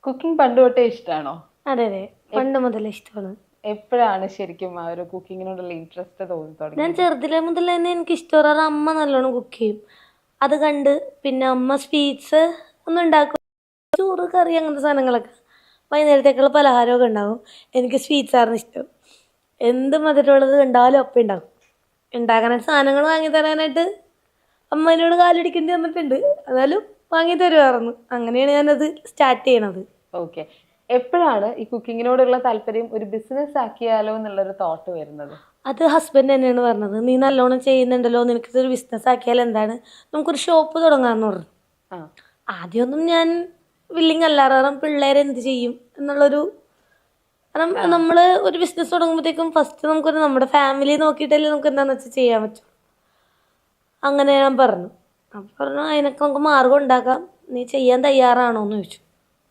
Cooking പണ്ട് തൊട്ടേ ഇഷ്ടമാണോ? അതെ അതെ, പണ്ട് മുതൽ ഇഷ്ടമാണ്. എപ്പോഴാണ് ശരിക്കും ആ ഒരു കുക്കിങ്ങിനോടുള്ള ഇൻട്രസ്റ്റ് തോന്നി ഞാൻ തുടങ്ങിയത്? ചെറുതിലെ മുതൽ തന്നെ എനിക്ക് ഇഷ്ടമാണ്. അമ്മ നല്ലോണം കുക്ക് ചെയ്യും. അത് കണ്ട് പിന്നെ അമ്മ സ്വീറ്റ്സ് ഒന്നും ഉണ്ടാക്കും. ചോറ് കറി അങ്ങനത്തെ സാധനങ്ങളൊക്കെ വൈകുന്നേരത്തേക്കുള്ള പലഹാരമൊക്കെ ഉണ്ടാകും. എനിക്ക് സ്വീറ്റ്സ് ആയിരുന്നു ഇഷ്ടം. എന്ത് മധുരമുള്ളത് കണ്ടാലും അപ്പം ഉണ്ടാക്കും. ഉണ്ടാക്കാനായിട്ട് സാധനങ്ങൾ വാങ്ങി തരാനായിട്ട് അമ്മ എന്നോട് കാലടിക്കേണ്ടി വന്നിട്ടുണ്ട്. എന്നാലും വാങ്ങി തരുമായിരുന്നു. അങ്ങനെയാണ് ഞാനത് സ്റ്റാർട്ട് ചെയ്യണത്. ഓക്കെ. എപ്പോഴാണ് ഈ കുക്കിങ്ങിനോടുള്ള താല്പര്യം ഒരു ബിസിനസ് ആക്കിയാലോ എന്നുള്ളൊരു തോട്ട് വരുന്നത്? അത് ഹസ്ബൻഡ് തന്നെയാണ് പറഞ്ഞത്. നീ നല്ലോണം ചെയ്യുന്നുണ്ടല്ലോ, നിനക്കിതൊരു ബിസിനസ് ആക്കിയാൽ എന്താണ്, നമുക്കൊരു ഷോപ്പ് തുടങ്ങാമെന്ന് പറഞ്ഞു. ആ. ആദ്യമൊന്നും ഞാൻ വില്ലിങ് അല്ലാറ്. കാരണം പിള്ളേരെ എന്ത് ചെയ്യും എന്നുള്ളൊരു, കാരണം നമ്മൾ ഒരു ബിസിനസ് തുടങ്ങുമ്പോഴത്തേക്കും ഫസ്റ്റ് നമുക്കൊരു നമ്മുടെ ഫാമിലി നോക്കിയിട്ടല്ലേ നമുക്ക് എന്താണെന്ന് വെച്ചാൽ ചെയ്യാൻ പറ്റും. അങ്ങനെ ഞാൻ പറഞ്ഞു. അപ്പം പറഞ്ഞു അതിനൊക്കെ നമുക്ക് മാർഗം ഉണ്ടാക്കാം, നീ ചെയ്യാൻ തയ്യാറാണോ എന്ന് ചോദിച്ചു.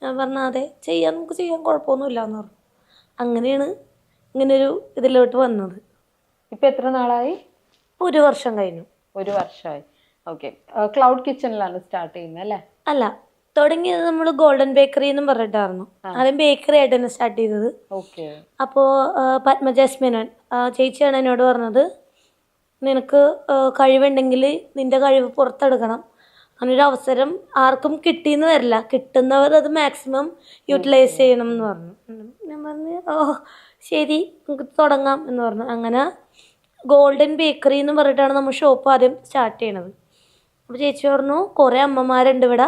ഞാൻ പറഞ്ഞു അതെ ചെയ്യാൻ, നമുക്ക് ചെയ്യാൻ കുഴപ്പമൊന്നുമില്ല എന്ന് പറഞ്ഞു. അങ്ങനെയാണ് ഇങ്ങനൊരു ഇതിലോട്ട് വന്നത്. ഇപ്പൊ എത്ര നാളായി? 1 വർഷം കഴിഞ്ഞു. 1 വർഷമായി. ഓക്കെ. ക്ലൗഡ് കിച്ചണിലാണ് സ്റ്റാർട്ട് ചെയ്യുന്നത് അല്ലേ? അല്ല, തുടങ്ങിയത് നമ്മൾ ഗോൾഡൻ ബേക്കറി എന്നും പറഞ്ഞിട്ടായിരുന്നു. ആദ്യം ബേക്കറി ആയിട്ട് തന്നെ സ്റ്റാർട്ട് ചെയ്തത്. ഓക്കെ. അപ്പോൾ പത്മജാസ്മിനൻ ചേച്ചിയാണ് എന്നോട് പറഞ്ഞത്, നിനക്ക് കഴിവുണ്ടെങ്കിൽ നിന്റെ കഴിവ് പുറത്തെടുക്കണം. അങ്ങനൊരു അവസരം ആർക്കും കിട്ടിയെന്ന് വരില്ല, കിട്ടുന്നവർ അത് മാക്സിമം യൂട്ടിലൈസ് ചെയ്യണം എന്ന് പറഞ്ഞു. ഞാൻ പറഞ്ഞു ഓ ശരി, നമുക്ക് തുടങ്ങാം എന്ന് പറഞ്ഞു. അങ്ങനെ ഗോൾഡൻ ബേക്കറി എന്ന് പറഞ്ഞിട്ടാണ് നമ്മൾ ഷോപ്പ് ആദ്യം സ്റ്റാർട്ട് ചെയ്യണത്. അപ്പോൾ ചേച്ചി പറഞ്ഞു കുറേ അമ്മമാരുണ്ട് ഇവിടെ,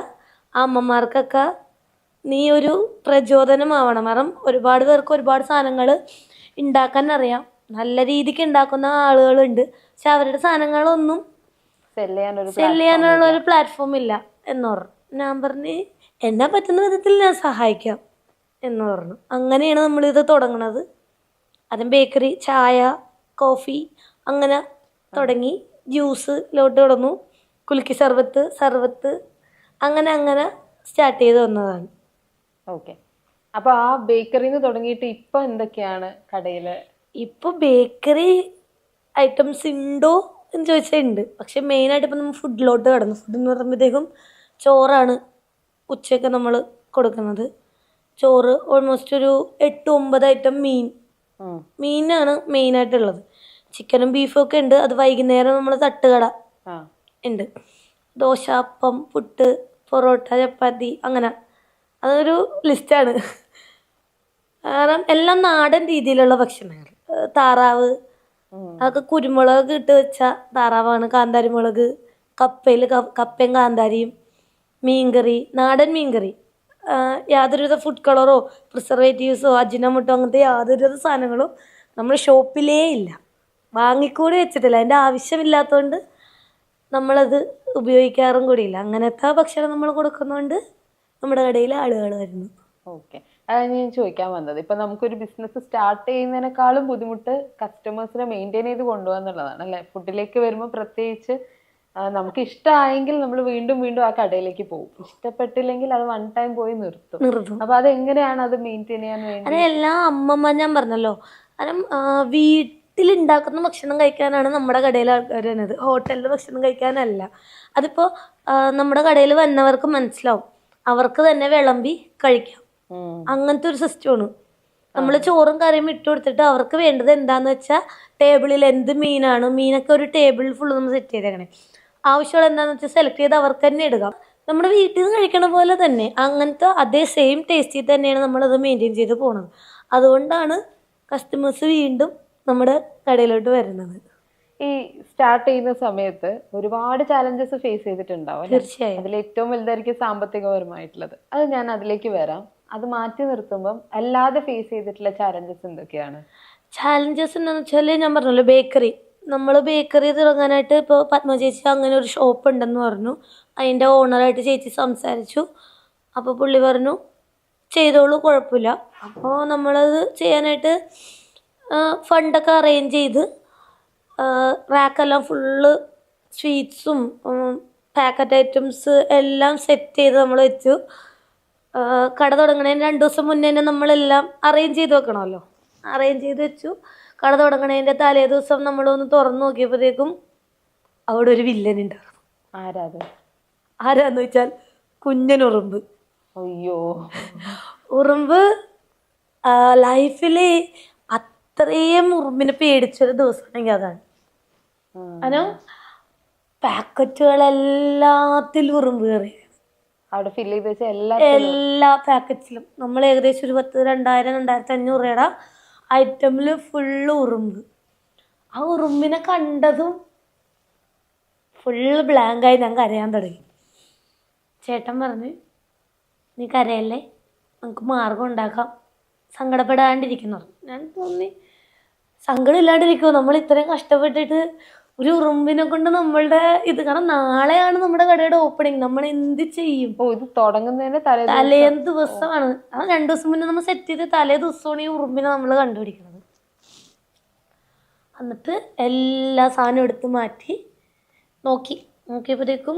ആ അമ്മമാർക്കൊക്കെ നീ ഒരു പ്രചോദനമാവണം. കാരണം ഒരുപാട് പേർക്ക് ഒരുപാട് സാധനങ്ങൾ ഉണ്ടാക്കാൻ അറിയാം, നല്ല രീതിക്ക് ഉണ്ടാക്കുന്ന ആളുകളുണ്ട്. പക്ഷെ അവരുടെ സാധനങ്ങളൊന്നും സെല് ചെയ്യാനുള്ള ഒരു പ്ലാറ്റ്ഫോം ഇല്ല എന്ന് പറഞ്ഞു. ഞാൻ പറഞ്ഞ് എന്നെ പറ്റുന്ന വിധത്തിൽ ഞാൻ സഹായിക്കാം എന്ന് പറഞ്ഞു. അങ്ങനെയാണ് നമ്മളിത് തുടങ്ങണത്. അതും ബേക്കറി, ചായ, കോഫി അങ്ങനെ തുടങ്ങി. ജ്യൂസിലോട്ട് തുടങ്ങും, കുലുക്കി സർവത്ത് അങ്ങനെ അങ്ങനെ സ്റ്റാർട്ട് ചെയ്ത് വന്നതാണ്. ഓക്കെ. അപ്പൊ ആ ബേക്കറിന്ന് തുടങ്ങിയിട്ട് ഇപ്പൊ എന്തൊക്കെയാണ് കടയില്? ഇപ്പൊ ബേക്കറി ഐറ്റംസ് ഉണ്ടോ എന്ന് ചോദിച്ചാൽ ഉണ്ട്. പക്ഷെ മെയിനായിട്ട് ഇപ്പം നമ്മൾ ഫുഡിലോട്ട് കടന്നു. ഫുഡ് എന്ന് പറയുമ്പോഴത്തേക്കും ചോറാണ് ഉച്ചയ്ക്ക് നമ്മൾ കൊടുക്കുന്നത്. ചോറ് ഓൾമോസ്റ്റ് ഒരു 8-9 ഐറ്റം മീനാണ് മെയിനായിട്ടുള്ളത്. ചിക്കനും ബീഫും ഒക്കെ ഉണ്ട്. അത് വൈകുന്നേരം നമ്മൾ തട്ടുകട ഉണ്ട്. ദോശ, അപ്പം, പുട്ട്, പൊറോട്ട, ചപ്പാത്തി അങ്ങനെ അതൊരു ലിസ്റ്റാണ്. കാരണം എല്ലാം നാടൻ രീതിയിലുള്ള ഭക്ഷണങ്ങൾ. താറാവ്, അതൊക്കെ കുരുമുളക് ഇട്ട് വെച്ച താറാവാണ്. കാന്താരി മുളക്, കപ്പയും കാന്താരിയും, മീൻകറി, നാടൻ മീൻകറി. യാതൊരുവിധ ഫുഡ് കളറോ പ്രിസർവേറ്റീവ്സോ അജിനോമോട്ടോ അങ്ങനത്തെ യാതൊരുവിധ സാധനങ്ങളും നമ്മൾ ഷോപ്പിലേ ഇല്ല, വാങ്ങിക്കൂടി വെച്ചിട്ടില്ല. അതിൻ്റെ ആവശ്യമില്ലാത്തതുകൊണ്ട് നമ്മളത് ഉപയോഗിക്കാറും കൂടിയില്ല. അങ്ങനത്തെ ഭക്ഷണം നമ്മൾ കൊടുക്കുന്നതുകൊണ്ട് നമ്മുടെ കടയിൽ ആളുകൾ വരുന്നു. ഓക്കെ. അതാണ് ഞാൻ ചോദിക്കാൻ വന്നത്. ഇപ്പൊ നമുക്കൊരു ബിസിനസ് സ്റ്റാർട്ട് ചെയ്യുന്നതിനേക്കാളും ബുദ്ധിമുട്ട് കസ്റ്റമേഴ്സിനെ മെയിൻറ്റെയിൻ ചെയ്ത് കൊണ്ടുപോകാന്നുള്ളതാണ് അല്ലെ? ഫുഡിലേക്ക് വരുമ്പോൾ പ്രത്യേകിച്ച് നമുക്ക് ഇഷ്ടമായെങ്കിൽ നമ്മൾ വീണ്ടും വീണ്ടും ആ കടയിലേക്ക് പോകും, ഇഷ്ടപ്പെട്ടില്ലെങ്കിൽ അത് വൺ ടൈം പോയി നിർത്തും. അപ്പൊ അതെങ്ങനെയാണ് അത് മെയിൻറ്റെയിൻ ചെയ്യാൻ വേണ്ടി? അതെ, എല്ലാ അമ്മമ്മ ഞാൻ പറഞ്ഞല്ലോ, കാരണം വീട്ടിലുണ്ടാക്കുന്ന ഭക്ഷണം കഴിക്കാനാണ് നമ്മുടെ കടയിൽ ആൾക്കാർ വരുന്നത്, ഹോട്ടലിൽ ഭക്ഷണം കഴിക്കാനല്ല. അതിപ്പോൾ നമ്മുടെ കടയിൽ വന്നവർക്ക് മനസ്സിലാവും, അവർക്ക് തന്നെ വിളമ്പി കഴിക്കാം. അങ്ങനത്തെ ഒരു സിസ്റ്റമാണ്. നമ്മൾ ചോറും കറിയും ഇട്ട് കൊടുത്തിട്ട് അവർക്ക് വേണ്ടത് എന്താന്ന് വെച്ചാൽ ടേബിളിൽ എന്ത് മീനാണ്, മീനൊക്കെ ഒരു ടേബിളിൽ ഫുള്ള് നമ്മൾ സെറ്റ് ചെയ്തേക്കണേ. ആവശ്യമുള്ള എന്താണെന്ന് വെച്ചാൽ സെലക്ട് ചെയ്ത് അവർക്ക് തന്നെ എടുക്കാം. നമ്മുടെ വീട്ടിൽ നിന്ന് കഴിക്കണ പോലെ തന്നെ അങ്ങനത്തെ അതേ സെയിം ടേസ്റ്റിൽ തന്നെയാണ് നമ്മളത് മെയിൻറ്റെയിൻ ചെയ്ത് പോണത്. അതുകൊണ്ടാണ് കസ്റ്റമേഴ്സ് വീണ്ടും നമ്മുടെ കടയിലോട്ട് വരുന്നത്. ഈ സ്റ്റാർട്ട് ചെയ്യുന്ന സമയത്ത് ഒരുപാട് ചാലഞ്ചസ് ഫേസ് ചെയ്തിട്ടുണ്ടാവും. തീർച്ചയായും. അതിൽ ഏറ്റവും വലുതായിരിക്കും സാമ്പത്തികപരമായിട്ടുള്ളത്. അത് ഞാൻ അതിലേക്ക് വരാം. അത് മാറ്റി നിർത്തുമ്പം അല്ലാതെ ഫേസ് ചെയ്തിട്ടുള്ള ചാലഞ്ചസ് എന്തൊക്കെയാണ്? ചാലഞ്ചസ് എന്താണെന്ന് വെച്ചാൽ ഞാൻ പറഞ്ഞല്ലോ, നമ്മൾ ബേക്കറി തുടങ്ങാനായിട്ട് ഇപ്പോൾ പത്മ ചേച്ചി അങ്ങനെ ഒരു ഷോപ്പ് ഉണ്ടെന്ന് പറഞ്ഞു. അതിൻ്റെ ഓണറായിട്ട് ചേച്ചി സംസാരിച്ചു. അപ്പോൾ പുള്ളി പറഞ്ഞു ചെയ്തോളൂ, കുഴപ്പമില്ല. അപ്പോൾ നമ്മളത് ചെയ്യാനായിട്ട് ഫണ്ടൊക്കെ അറേഞ്ച് ചെയ്ത് റാക്കെല്ലാം ഫുള്ള് സ്വീറ്റ്സും പാക്കറ്റ് ഐറ്റംസ് എല്ലാം സെറ്റ് ചെയ്ത് നമ്മൾ വെച്ചു. കട തുടങ്ങണതിന് 2 ദിവസം മുന്നേ തന്നെ നമ്മളെല്ലാം അറേഞ്ച് ചെയ്ത് വെക്കണമല്ലോ. അറേഞ്ച് ചെയ്ത് വെച്ചു. കട തുടങ്ങണതിൻ്റെ തലേ ദിവസം നമ്മളൊന്ന് തുറന്നു നോക്കിയപ്പോഴത്തേക്കും അവിടെ ഒരു വില്ലൻ ഉണ്ടായിരുന്നു. ആരാന്ന് വെച്ചാൽ കുഞ്ഞനുറുമ്പ്. അയ്യോ. ഉറുമ്പ് ലൈഫിൽ അത്രയും ഉറുമ്പിനെ പേടിച്ചൊരു ദിവസമാണെങ്കിൽ അതാണ്. കാരണം പാക്കറ്റുകളെല്ലാത്തിലും ഉറുമ്പ് കയറി. അവിടെ ഫില്ല് ചെയ്ത് വെച്ച എല്ലാ പാക്കറ്റിലും നമ്മൾ ഏകദേശം ഒരു 2000 2500 രൂപയുടെ ഐറ്റമിൽ ഫുള്ള് ഉറുമ്പ്. ആ ഉറുമ്പിനെ കണ്ടതും ഫുള്ള് ബ്ലാങ്കായി ഞാൻ കരയാൻ തുടങ്ങി. ചേട്ടൻ പറഞ്ഞ് നീ കരയല്ലേ, നമുക്ക് മാർഗം ഉണ്ടാക്കാം, സങ്കടപ്പെടാണ്ടിരിക്കുന്നു. ഞാൻ തോന്നി സങ്കടം ഇല്ലാണ്ടിരിക്കുമോ, നമ്മൾ ഇത്രയും കഷ്ടപ്പെട്ടിട്ട് ഒരു ഉറുമ്പിനെ കൊണ്ട് നമ്മളുടെ ഇത്. കാരണം നാളെയാണ് നമ്മുടെ കടയുടെ ഓപ്പണിങ്, നമ്മൾ എന്ത് ചെയ്യും? ഇത് തുടങ്ങുന്നതിന് തലേ ദിവസമാണ്. അത് 2 ദിവസം മുന്നേ നമ്മൾ സെറ്റ് ചെയ്ത് തലേ ദിവസമാണ് ഈ ഉറുമ്പിനെ നമ്മൾ കണ്ടുപിടിക്കുന്നത്. എന്നിട്ട് എല്ലാ സാധനവും എടുത്ത് മാറ്റി നോക്കിയപ്പോഴത്തേക്കും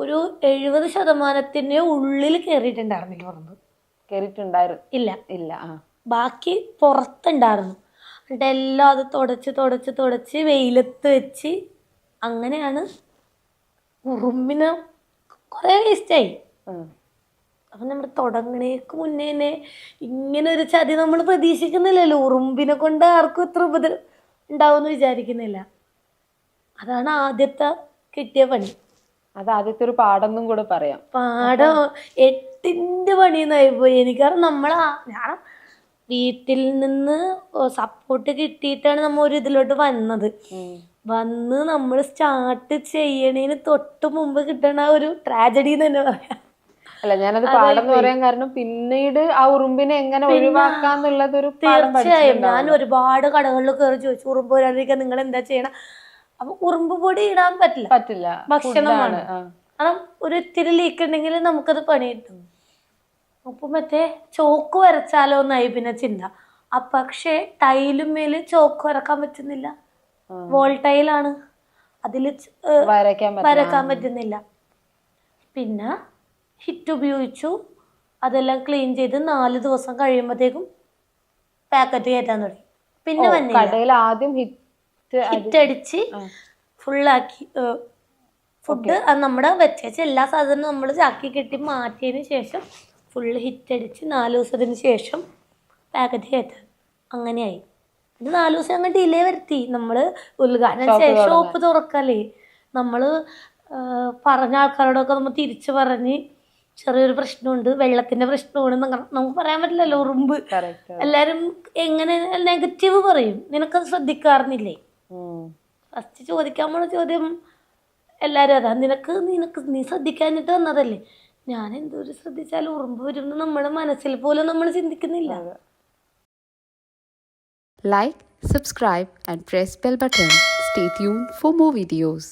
ഒരു 70% ഉള്ളിൽ കയറിയിട്ടുണ്ടായിരുന്നില്ല ഉറുമ്പ്. ഇല്ല ഇല്ല. ബാക്കി പുറത്തുണ്ടായിരുന്നു. എന്നിട്ട് എല്ലാം അത് തുടച്ച് വെയിലത്ത് വെച്ച് അങ്ങനെയാണ് ഉറുമ്പിനെ കുറേ വേസ്റ്റായി. അപ്പം നമ്മൾ തുടങ്ങണേക്ക് മുന്നേ തന്നെ ഇങ്ങനെ ഒരു ചതി നമ്മൾ പ്രതീക്ഷിക്കുന്നില്ലല്ലോ. ഉറുമ്പിനെ കൊണ്ട് ആർക്കും ഇത്ര ഉപദ്രവം ഉണ്ടാവുമെന്ന് വിചാരിക്കുന്നില്ല. അതാണ് ആദ്യത്തെ കിട്ടിയ പണി. അത് ആദ്യത്തെ ഒരു പാഠം കൂടെ പറയാം. പാഠം 8ന്റെ പണിയെന്നായി പോയി എനിക്ക്. കാരണം ഞാൻ വീട്ടിൽ നിന്ന് സപ്പോർട്ട് കിട്ടിയിട്ടാണ് നമ്മൾ ഒരു ഇതിലോട്ട് വന്ന് നമ്മൾ സ്റ്റാർട്ട് ചെയ്യണേന് തൊട്ട് മുമ്പ് കിട്ടണ ഒരു ട്രാജഡി എന്ന് തന്നെ പറയാം. അല്ല, ഞാനത് പാഠം പറയാൻ കാരണം പിന്നീട് ആ ഉറുമ്പിനെ എങ്ങനെ ഒഴിവാക്കാന്നുള്ളത് ഒരു തീർച്ചയായും. ഞാൻ ഒരുപാട് കടകളിൽ കയറി ചോദിച്ചു, ഉറുമ്പ് വരാതിരിക്കാൻ നിങ്ങൾ എന്താ ചെയ്യണം? അപ്പൊ ഉറുമ്പ് പൊടി ഇടാൻ പറ്റില്ല, ഭക്ഷണമാണ്. കാരണം ഒരു ഇത്തിരി ലീക്ക് ഉണ്ടെങ്കിൽ നമുക്കത് പണി കിട്ടും. അപ്പൊ മറ്റേ ചോക്ക് വരച്ചാലോ എന്നായി പിന്നെ ചിന്ത. പക്ഷേ ടൈലും മേല് ചോക്ക് വരക്കാൻ പറ്റുന്നില്ല, വോൾ ടൈലാണ്, അതിൽ വരക്കാൻ പറ്റുന്നില്ല. പിന്നെ ഹിറ്റ് ഉപയോഗിച്ചു, അതെല്ലാം ക്ലീൻ ചെയ്ത് 4 ദിവസം കഴിയുമ്പോഴത്തേക്കും പാക്കറ്റ് കയറ്റാൻ തുടങ്ങി. പിന്നെ ആദ്യം ഹിറ്റ് അടിച്ച് ഫുള്ളാക്കി ഫുഡ്. നമ്മുടെ വെച്ച എല്ലാ സാധനവും നമ്മൾ ചാക്കി കെട്ടി മാറ്റിയതിന് ശേഷം ഫുള്ള് ഹിറ്റ് അടിച്ച് 4 ദിവസത്തിന് ശേഷം പാക്കറ്റ് കയറ്റാൻ അങ്ങനെയായി. പിന്നെ 4 ദിവസം അങ്ങ് ഡിലേ വരുത്തി. നമ്മൾ ഉദ്ഘാടനം ശേഷം ഷോപ്പ് തുറക്കല്ലേ, നമ്മൾ പറഞ്ഞ ആൾക്കാരോടൊക്കെ നമ്മൾ തിരിച്ചു പറഞ്ഞ് ചെറിയൊരു പ്രശ്നമുണ്ട്, വെള്ളത്തിന്റെ പ്രശ്നമാണ്, നമുക്ക് പറയാൻ പറ്റില്ലല്ലോ. ഉറുമ്പ് എല്ലാരും എങ്ങനെ നെഗറ്റീവ് പറയും, നിനക്കത് ശ്രദ്ധിക്കാറുന്നില്ലേ? ഫസ്റ്റ് ചോദിക്കാൻ പോണ ചോദ്യം എല്ലാരും അതാ, നീ ശ്രദ്ധിക്കാഞ്ഞിട്ട് വന്നതല്ലേ? ഞാൻ എന്തോരം ശ്രദ്ധിച്ചാലും ഉറുമ്പ് വരുമെന്ന് നമ്മുടെ മനസ്സിൽ പോലും നമ്മൾ ചിന്തിക്കുന്നില്ല. Like, subscribe and press bell button. Stay tuned for more videos.